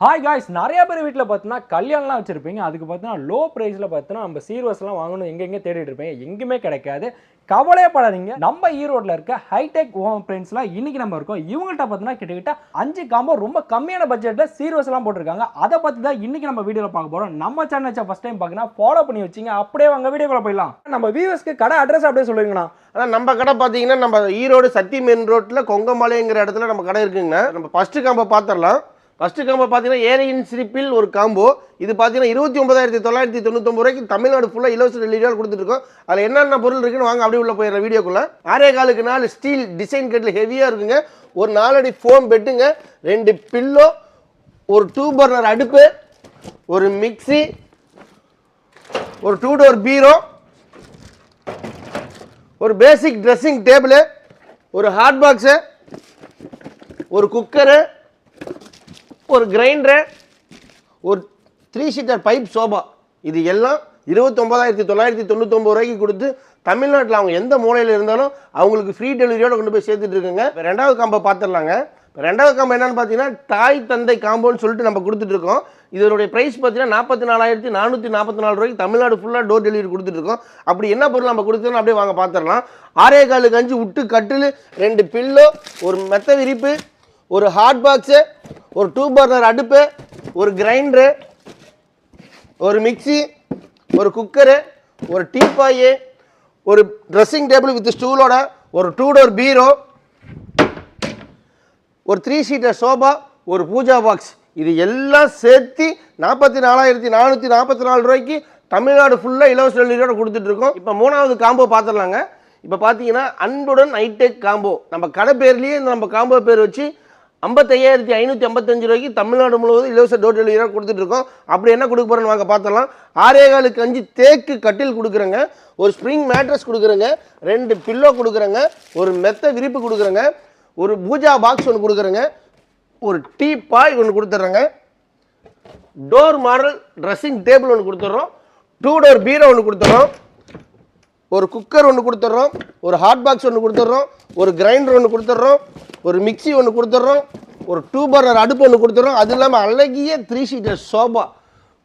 Hi guys, நிறைய பேர் வீட்டில் பார்த்தீங்கன்னா கல்யாணம்லாம் வச்சுருப்பீங்க. அதுக்கு பார்த்தீங்கன்னா லோ ப்ரைஸில் பார்த்தீங்கன்னா நம்ம சீர்வரிசைலாம் வாங்கணும் எங்கெங்கே தேடிட்டு இருப்பீங்க. எங்கேயுமே கிடைக்காது. கவலையப்படாதீங்க. நம்ம ஈரோட்டில் இருக்க ஹைடெக் ஹோம் அப்ளையன்ஸ்லாம் இன்றைக்கி நம்ம இருக்கோம். இவங்கள்ட்ட பார்த்தீங்கன்னா கிட்டத்தட்ட 5 காம்போ ரொம்ப கம்மியான பட்ஜெட்டில் சீர்வரிசைலாம் போட்டிருக்காங்க. அதை பற்றி தான் இன்றைக்கி நம்ம வீடியோவில் பார்க்க போகிறோம். நம்ம சேனல் ஃபஸ்ட் டைம் பார்க்கணும், ஃபாலோ பண்ணி வச்சிங்க. அப்படியே வாங்க வீடியோக்குள்ள போயிடலாம். நம்ம வியூவர்ஸ்க்கு கடை அட்ரஸ் அப்படியே சொல்லுங்கண்ணா. அதான் நம்ம கடை பார்த்தீங்கன்னா நம்ம ஈரோடு சத்தி மெயின் ரோட்டில் கொங்கமலைங்கிற இடத்துல நம்ம கடை இருக்குங்க. நம்ம ஃபஸ்ட்டு காம்போ பார்த்துடலாம். ஃபஸ்ட்டு காம்போ பார்த்தீங்கன்னா ஏரையின் சிரிப்பில் ஒரு காம்போ. இது பார்த்தீங்கன்னா 29,999 ரூபாய்க்கு தமிழ்நாடு ஃபுல்லாக இலவச டெலிவரியாக கொடுத்துருக்கோம். அதில் என்னென்ன பொருள் இருக்குன்னு வாங்க அப்படியே உள்ள போயிடுற வீடியோக்குள்ளே. 6.25 ஸ்டீல் டிசைன் கட்டில் ஹெவியாக இருக்குங்க. ஒரு 4 அடி ஃபோம் பெட்டுங்க, 2 பில்லோ, ஒரு 2 பர்னர் அடுப்பு, ஒரு மிக்சி, ஒரு 2 டோர் பீரோ, ஒரு பேசிக் ட்ரெஸ்ஸிங் டேபிள், ஒரு ஹாட் பாக்ஸு, ஒரு குக்கரு, ஒரு கிரைண்டரு, ஒரு 3 சீட்டர் பைப் சோபா. இது எல்லாம் 29,999 ரூபாய்க்கு கொடுத்து தமிழ்நாட்டில் அவங்க எந்த மூலையில் இருந்தாலும் அவங்களுக்கு ஃப்ரீ டெலிவரியோடு கொண்டு போய் சேர்த்துட்டு இருக்குங்க. இப்போ 2வது காம்போ பார்த்துடலாங்க. இப்போ 2வது காம்போ என்னென்னு பார்த்தீங்கன்னா தாய் தந்தை காம்போன்னு சொல்லிட்டு நம்ம கொடுத்துட்ருக்கோம். இதனுடைய ப்ரைஸ் பார்த்தீங்கன்னா 44,444 ரூபாய்க்கு தமிழ்நாடு ஃபுல்லாக டோர் டெலிவரி கொடுத்துட்ருக்கோம். அப்படி என்ன பொருள் நம்ம கொடுத்தோம் அப்படியே வாங்க பார்த்துடலாம். 6.25 உட்டு கட்டில், 2 பில்லோ, ஒரு மெத்த விரிப்பு, ஒரு ஹாட் பாக்ஸு, ஒரு 2 பர்னர் அடுப்பு, ஒரு கிரைண்டரு, ஒரு மிக்சி, ஒரு குக்கரு, ஒரு டீப்பாய், ஒரு ட்ரெஸ்ஸிங் டேபிள் வித் ஸ்டூலோட, ஒரு 2 டோர் பீரோ, ஒரு 3 சீட்டர் சோபா, ஒரு பூஜா பாக்ஸ். இது எல்லாம் சேர்த்து 44,444 ரூபாய்க்கு தமிழ்நாடு ஃபுல்லாக இலவச டெலிவரியோட கொடுத்துட்ருக்கோம். இப்போ 3வது காம்போ பார்த்துடலாங்க. இப்போ பார்த்தீங்கன்னா அன்புடன் ஹைடெக் காம்போ. நம்ம கடை பேர்லேயே நம்ம காம்போ பேர் வச்சு 55,555 ரூபாய்க்கு தமிழ்நாடு முழுவதும் இலவச டோர் டெலிவரியாக கொடுத்துட்ருக்கோம். அப்படி என்ன கொடுக்க போகிறோன்னு வாங்க பார்த்துடலாம். 6.25 தேக்கு கட்டில் கொடுக்குறேங்க, ஒரு ஸ்ப்ரிங் மேட்ரஸ் கொடுக்குறேங்க, 2 பில்லோ கொடுக்குறேங்க, ஒரு மெத்த விரிப்பு கொடுக்குறேங்க, ஒரு பூஜா பாக்ஸ் ஒன்று கொடுக்குறேங்க, ஒரு டீ பாய் ஒன்று கொடுத்துட்றேங்க, டோர் மாடல் ட்ரெஸ்ஸிங் டேபிள் ஒன்று கொடுத்துட்றோம், 2 டோர் பீரோ ஒன்று கொடுத்துட்றோம், ஒரு குக்கர் ஒன்று கொடுத்துட்றோம், ஒரு ஹாட் பாக்ஸ் ஒன்று கொடுத்துட்றோம், ஒரு கிரைண்டர் ஒன்று கொடுத்துட்றோம், ஒரு மிக்சி ஒன்று கொடுத்துட்றோம், ஒரு 2 பர்னர் அடுப்பு ஒன்று கொடுத்துட்றோம். அது இல்லாமல் அழகிய 3 சீட்டர் சோபா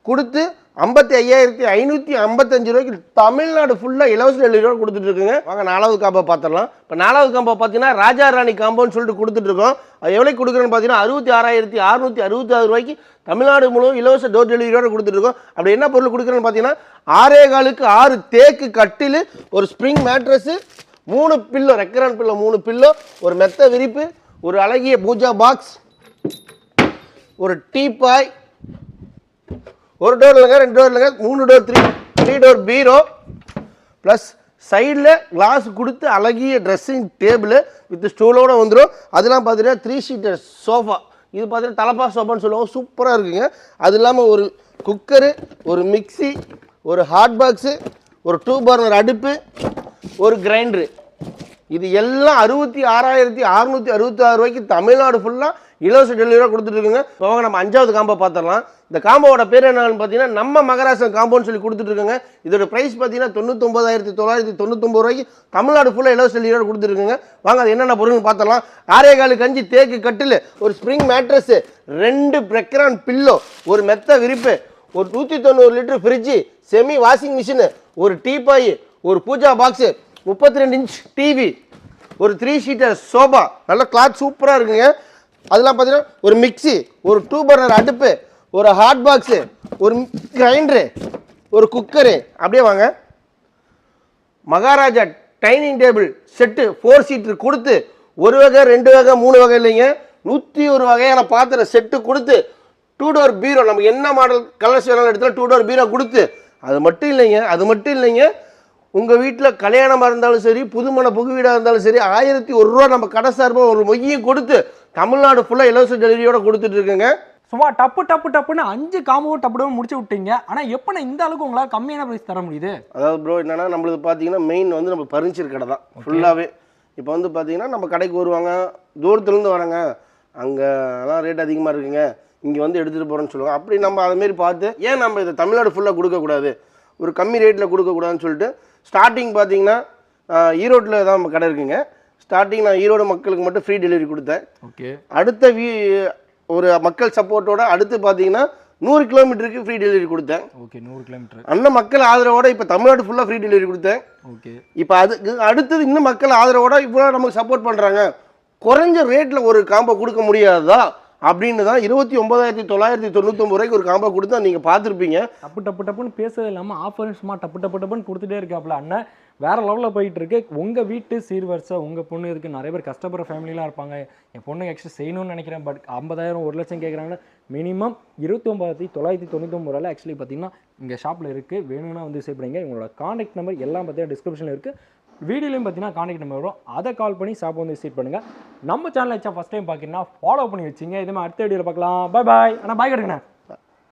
கொடுத்து 55,555 ரூபாய்க்கு தமிழ்நாடு ஃபுல்லாக இலவச டெலிவரியோடு கொடுத்துட்டு இருக்குங்க. வாங்க 4வது காம்போ பார்த்துடலாம். இப்போ 4வது காம்போ பார்த்தீங்கன்னா ராஜா ராணி காம்போன்னு சொல்லிட்டு கொடுத்துட்ருக்கோம். அது எவ்வளோக்கு கொடுக்குறேன்னு பார்த்தீங்கன்னா 66,666 ரூபாய்க்கு தமிழ்நாடு முழுவதும் இலவச டோர் டெலிவரியோடு கொடுத்துட்ருக்கோம். அப்படி என்ன பொருள் கொடுக்குறேன்னு பார்த்தீங்கன்னா 6.25 தேக்கு கட்டில், ஒரு spring mattress, 3 pillow, Recron pillow 3 pillow, ஒரு மெத்த விரிப்பு, ஒரு அழகிய பூஜா பாக்ஸ், ஒரு டீப்பாய், ஒரு டோர் இல்லைங்க, 2 டோர் இல்லைங்க, 3 டோர் 3 டோர் பீரோ, ப்ளஸ் சைடில் கிளாஸ் கொடுத்து அழகிய ட்ரெஸ்ஸிங் டேபிள் வித் ஸ்டூலோடு வந்துடும். அதெல்லாம் பார்த்தீங்கன்னா 3 சீட்டர் சோஃபா. இது பார்த்தீங்கன்னா தலப்பா சோஃபான்னு சொல்லுவாங்க, சூப்பராக இருக்குங்க. அது இல்லாமல் ஒரு குக்கரு, ஒரு மிக்சி, ஒரு ஹாட் பாக்ஸு, ஒரு 2 பர்னர் அடுப்பு, ஒரு கிரைண்டரு. இது எல்லாம் 66,666 ரூபாய்க்கு தமிழ்நாடு ஃபுல்லாக இலவச டெலிவரியாக கொடுத்துட்ருக்குங்க. இப்போ நம்ம 5வது காம்போ பார்த்துடலாம். இந்த காம்போவோட பேர் என்னன்னு பார்த்தீங்கன்னா நம்ம மகராசன் காம்போன்னு சொல்லி கொடுத்துட்ருக்குங்க. இதோட ப்ரைஸ் பார்த்தீங்கன்னா 99,999 ரூபாய்க்கு தமிழ்நாடு ஃபுல்லாக இலவச டெலிவரியோட கொடுத்துருக்குங்க. வாங்க அது என்னென்ன பொருள்னு பார்த்துடலாம். 6.25 தேக்கு கட்டில், ஒரு ஸ்ப்ரிங் மேட்ரஸு, 2 ரெக்கரான் பில்லோ, ஒரு மெத்த விரிப்பு, ஒரு 190 litre fridge, semi washing machine, ஒரு டீப்பாய், ஒரு பூஜா பாக்ஸு, 32 இன்ச் டிவி, ஒரு 3 சீட்டர் சோபா, நல்ல கிளாத் சூப்பராக இருக்குங்க. அதெல்லாம் பார்த்தீங்கன்னா ஒரு மிக்சி, ஒரு 2 பர்னர் அடுப்பு, ஒரு ஹாட் பாக்ஸு, ஒரு கிரைண்டரு, ஒரு குக்கரு. அப்படியே வாங்க. Maharaja dining table set 4 seater கொடுத்து 1 வகை 2 வகை 3 வகை இல்லைங்க, 101 வகையான பாத்திர செட்டு கொடுத்து 2 டோர் பீரோ, நமக்கு என்ன மாடல் கலர்ஸ் வேணாலும் எடுத்தாலும் 2 டோர் பீரோ கொடுத்து, அது மட்டும் இல்லைங்க உங்கள் வீட்டில் கல்யாணமாக இருந்தாலும் சரி, புதுமண புகு வீடாக இருந்தாலும் சரி, 1,001 ரூபா நம்ம கடை சார்பாக ஒரு மொய்யும் கொடுத்து தமிழ்நாடு ஃபுல்லாக இலவச டெலிவரியோட கொடுத்துட்டு இருக்குங்க. சும்மா டப்புன்னு 5 காம்போ டப்பு முடிச்சு விட்டீங்க. ஆனால் எப்போ இந்த அளவுக்கு உங்களால் கம்மியான ப்ரைஸ் தர முடியுது? அதாவது ப்ரோ என்னன்னா, நம்மளுக்கு பார்த்தீங்கன்னா மெயின் வந்து நம்ம பர்னிச்சர் கடை தான் ஃபுல்லாகவே. இப்போ வந்து பார்த்தீங்கன்னா நம்ம கடைக்கு வருவாங்க, தூரத்துலேருந்து வராங்க, அங்கெல்லாம் ரேட் அதிகமாக இருக்குங்க, இங்கே வந்து எடுத்துகிட்டு போகிறோன்னு சொல்லுவாங்க. அப்படி நம்ம அதுமாரி பார்த்து ஏன் நம்ம இதை தமிழ்நாடு ஃபுல்லாக கொடுக்கக்கூடாது, ஒரு கம்மி ரேட்டில் கொடுக்கக்கூடாதுன்னு சொல்லிட்டு ஸ்டார்டிங் பார்த்தீங்கன்னா ஈரோட்டில் தான் நம்ம கடை இருக்குங்க. ஸ்டார்டிங் நான் ஈரோடு மக்களுக்கு மட்டும் ஃப்ரீ டெலிவரி கொடுத்தேன். ஓகே. அடுத்த ஒரு மக்கள் சப்போர்ட்டோட அடுத்து பார்த்தீங்கன்னா 100 கிலோமீட்டருக்கு ஃப்ரீ டெலிவரி கொடுத்தேன். ஓகே 100 கிலோமீட்டர் அண்ணன் மக்கள் ஆதரவோட இப்போ தமிழ்நாடு ஃபுல்லாக ஃப்ரீ டெலிவரி கொடுத்தேன். ஓகே இப்போ அதுக்கு அடுத்தது இன்னும் மக்கள் ஆதரவோட இவ்வளோ நமக்கு சப்போர்ட் பண்ணுறாங்க, குறைஞ்ச ரேட்டில் ஒரு காம்போ கொடுக்க முடியாதா அப்படின்னு தான் 29,999 ரூபாய்க்கு ஒரு காம்போ கொடுத்தா நீங்கள் பார்த்துருப்பீங்க. டப்புன்னு பேசுறது இல்லாமல் ஆஃபர் சும்மா டப்புன்னு கொடுத்துட்டே இருக்காப்புல அண்ணன். வேற லெவலில் போயிட்டு இருக்கு. உங்கள் வீட்டு சீர்வரிசை உங்கள் பொண்ணு இருக்கு. நிறைய பேர் கஷ்டப்படுற ஃபேமிலிலாம் இருப்பாங்க. என் பொண்ணு எக்ஸ்ட்ரா செய்யணும்னு நினைக்கிறேன், பட் 50,000 1 லட்சம் கேட்குறாங்கன்னா மினிமம் 29,999 ரூபாயில் ஆக்சுவலி பார்த்தீங்கன்னா இங்கே ஷாப்பில் இருக்குது. வேணும்னா வந்து விசிட் பண்ணிங்க. இவங்களோட கான்டாக்ட் நம்பர் எல்லாம் பார்த்தீங்கன்னா டிஸ்கிரிப்ஷனில் இருக்குது. வீடியோலையும் பார்த்தீங்கன்னா கான்டாக்ட் நம்பர் வரும், அதை கால் பண்ணி ஷாப் வந்து விசிட் பண்ணுங்கள். நம்ம சேனல் ஃபஸ்ட் டைம் பார்க்குறீங்கன்னா ஃபாலோ பண்ணி வச்சிங்க. இதே மாதிரி அடுத்த வீடியோவில் பார்க்கலாம். பாய் ஆனால் பாய் கிடைக்குண்ணே.